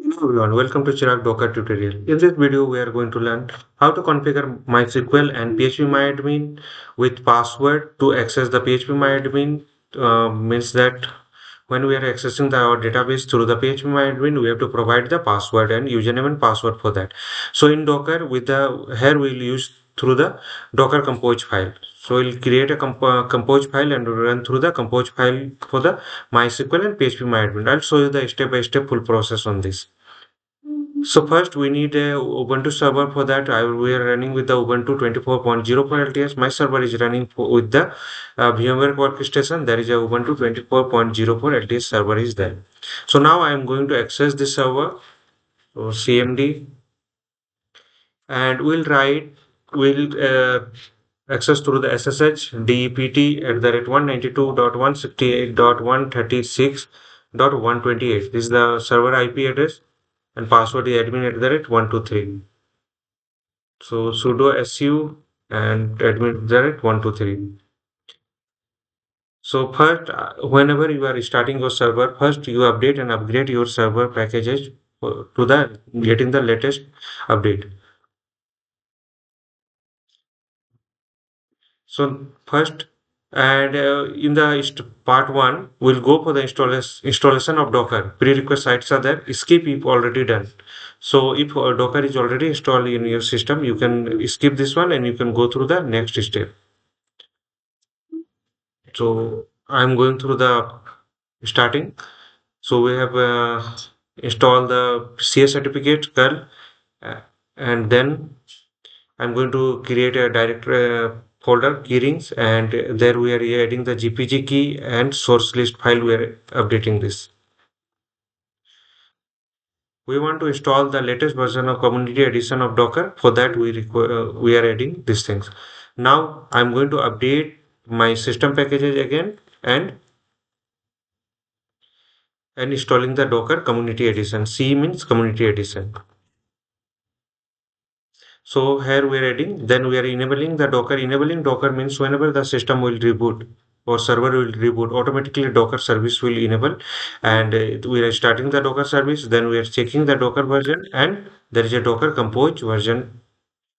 Hello everyone, welcome to Chirag Docker tutorial. In this video, we are going to learn how to configure MySQL and phpMyAdmin with password to access the phpMyAdmin. Means that when we are accessing our database through the phpMyAdmin, we have to provide the password and username and password for that. So in Docker, with the here we'll use through the Docker compose file. So we'll create a compose file and run through the compose file for the MySQL and phpMyAdmin. I'll show you the step-by-step full process on this. So first we need a Ubuntu server. For that we are running with the Ubuntu 24.0 for LTS. My server is running with the VMware workstation. There is a Ubuntu 24.0 for LTS server is there. So now I am going to access this server. So CMD, and we'll access through the SSH DEPT at the rate 192.168.136.128. This is the server IP address, and password is admin at the rate 123. So sudo su and admin at 123. So first, whenever you are starting your server, first you update and upgrade your server packages to the getting the latest update. So first, and in the part one, we'll go for the installation of Docker. Prerequisite sites are there. Skip if already done. So if Docker is already installed in your system, you can skip this one and you can go through the next step. So I'm going through the starting. So we have installed the CS certificate curl, uh, and then I'm going to create a directory folder keyrings, and there we are adding the GPG key and source list file. We are updating this. We want to install the latest version of community edition of Docker. For that, we are adding these things. Now I'm going to update my system packages again and installing the Docker community edition. C means community edition. So here we are adding, then we are enabling the Docker. Enabling Docker means whenever the system will reboot or server will reboot, automatically Docker service will enable, and we are starting the Docker service. Then we are checking the Docker version, and there is a Docker compose version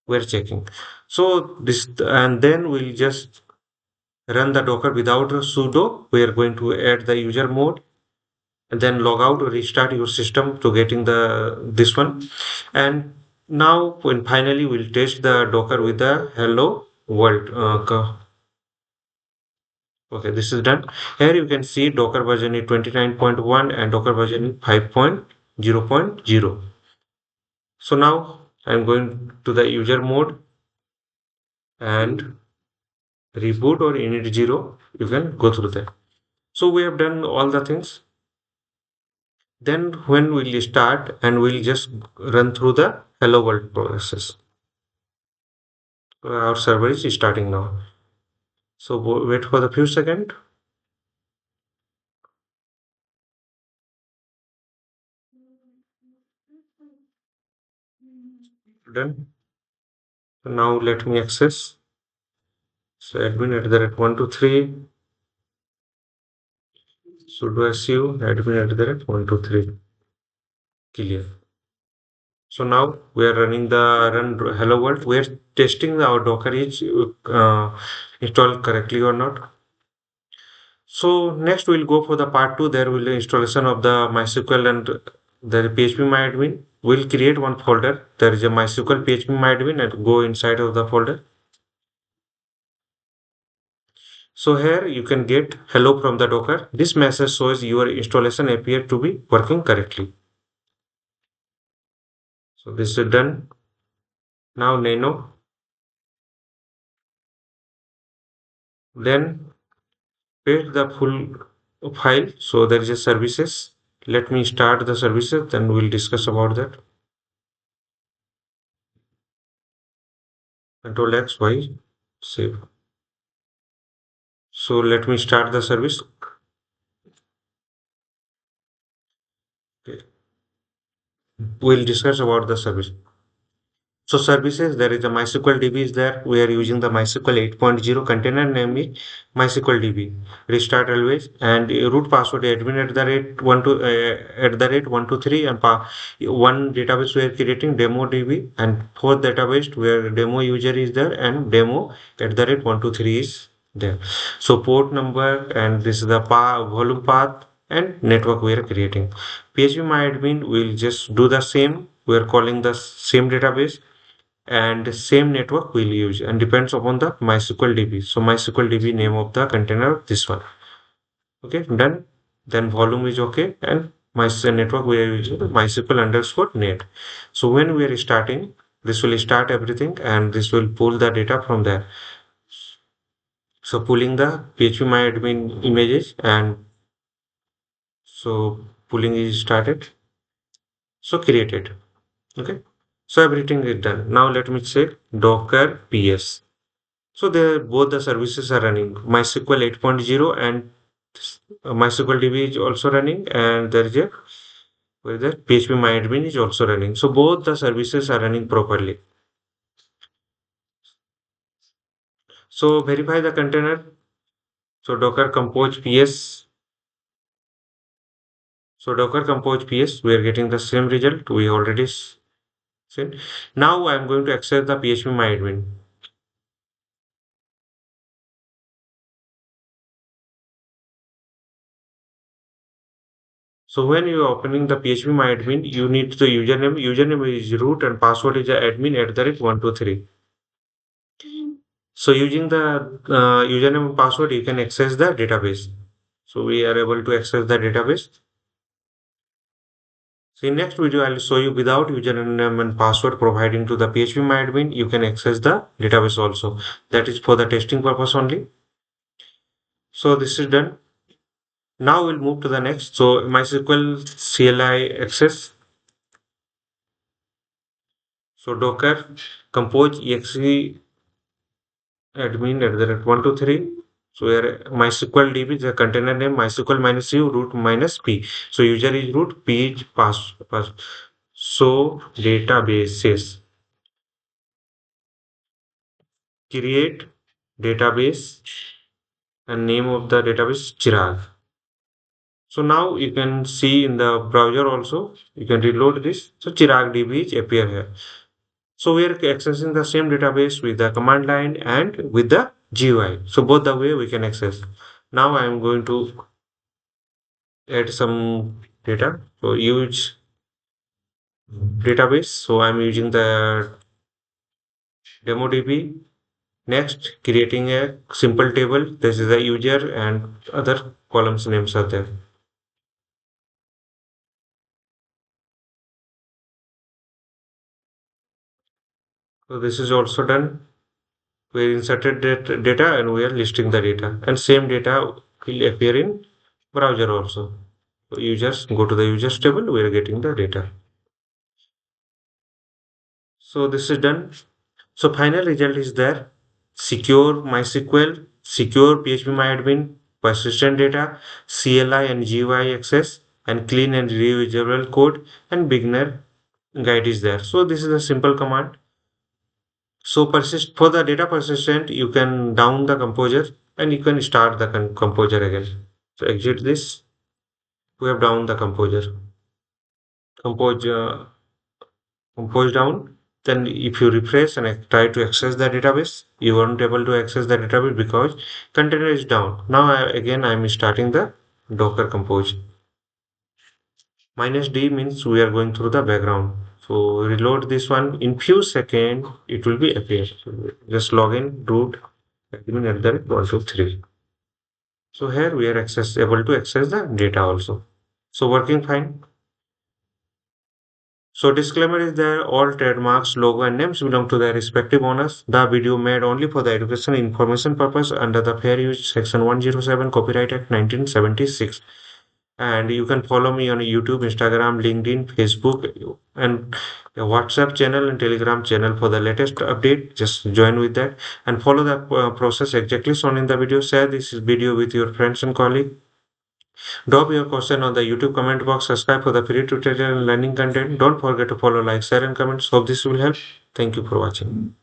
we are checking. So this, and then we'll just run the Docker without a sudo. We are going to add the user mode, and then log out or restart your system to getting the this one. And now when finally we'll test the Docker with the hello world. Okay, this is done. Here you can see Docker version is 29.1 and Docker version is 5.0.0. So now I'm going to the user mode and reboot or init 0. You can go through that. So we have done all the things. Then when we'll start and we'll just run through the hello world process. Our server is starting now. So wait for the few seconds. Done. So now let me access. So admin at the rate 123. Sudo su admin at the rate 123. Clear. So now we are running the run hello world. We are testing our Docker is installed correctly or not. So next we'll go for the part two. There will be installation of the MySQL and the phpMyAdmin. We'll create one folder. There is a MySQL phpMyAdmin and go inside of the folder. So here you can get hello from the Docker. This message shows your installation appear to be working correctly. So this is done. Now nano. Then paste the full file. So there is a services. Let me start the services, then we'll discuss about that. Control X, Y, save. So let me start the service. Okay. We'll discuss about the service. So services, there is a MySQL DB is there. We are using the MySQL 8.0 container, namely MySQL DB. Restart always and root password admin at the rate at the rate 123 and one database we are creating demo DB and fourth database where demo user is there and demo at the rate 123 is there. So port number and this is the volume path and network we are creating. phpMyAdmin will just do the same. We are calling the same database and same network we'll use and depends upon the MySQL DB. So MySQL DB name of the container, this one. Okay, done. Then volume is okay and my network we are using MySQL underscore net. So when we are starting, this will start everything and this will pull the data from there. So pulling the phpMyAdmin images and so pulling is started. So created. Okay. So everything is done. Now let me check Docker PS. So there both the services are running. MySQL 8.0 and MySQL DB is also running, and there is a where the phpMyAdmin is also running. So both the services are running properly. So verify the container. So Docker Compose PS. So Docker Compose PS, we are getting the same result we already seen. Now I am going to access the phpMyAdmin. So when you are opening the phpMyAdmin, you need the username. Username is root and password is admin at the rate 123. So using the username and password, you can access the database. So we are able to access the database. So in next video, I'll show you without username and password providing to the phpMyAdmin, you can access the database also. That is for the testing purpose only. So this is done. Now we'll move to the next. So MySQL CLI access. So Docker compose exe admin at the rate 123. So here MySQL DB is a container name MySQL minus u root minus p. So user is root, p is pass. So databases create database and name of the database Chirag. So now you can see in the browser also you can reload this. So Chirag DB is appear here. So we are accessing the same database with the command line and with the GUI. So both the way we can access. Now I am going to add some data. So use database. So I'm using the demo DB. Next, creating a simple table. This is the user and other columns names are there. So this is also done. We inserted that data and we are listing the data. And same data will appear in browser also. So you just go to the users table. We are getting the data. So this is done. So final result is there. Secure MySQL, secure phpMyAdmin, persistent data, CLI and GUI access, and clean and reusable code, and beginner guide is there. So this is a simple command. So persist for the data persistent, you can down the composer and you can start the composer again. So exit this. We have down the composer. Compose compose down. Then if you refresh and try to access the database, you weren't able to access the database because container is down. Now again I am starting the Docker compose. Minus D means we are going through the background. So reload this one in few seconds it will be appear. So just log in root admin at the rate 123. So here we are able to access the data also. So working fine. So disclaimer is there all trademarks, logo and names belong to their respective owners. The video made only for the education information purpose under the Fair Use Section 107 Copyright Act 1976. And you can follow me on YouTube, Instagram, LinkedIn, Facebook and a WhatsApp channel and Telegram channel for the latest update. Just join with that and follow the process exactly shown in the video. Share this video with your friends and colleagues. Drop your question on the YouTube comment box. Subscribe for the free tutorial and learning content. Don't forget to follow, like, share, and comment. Hope this will help. Thank you for watching.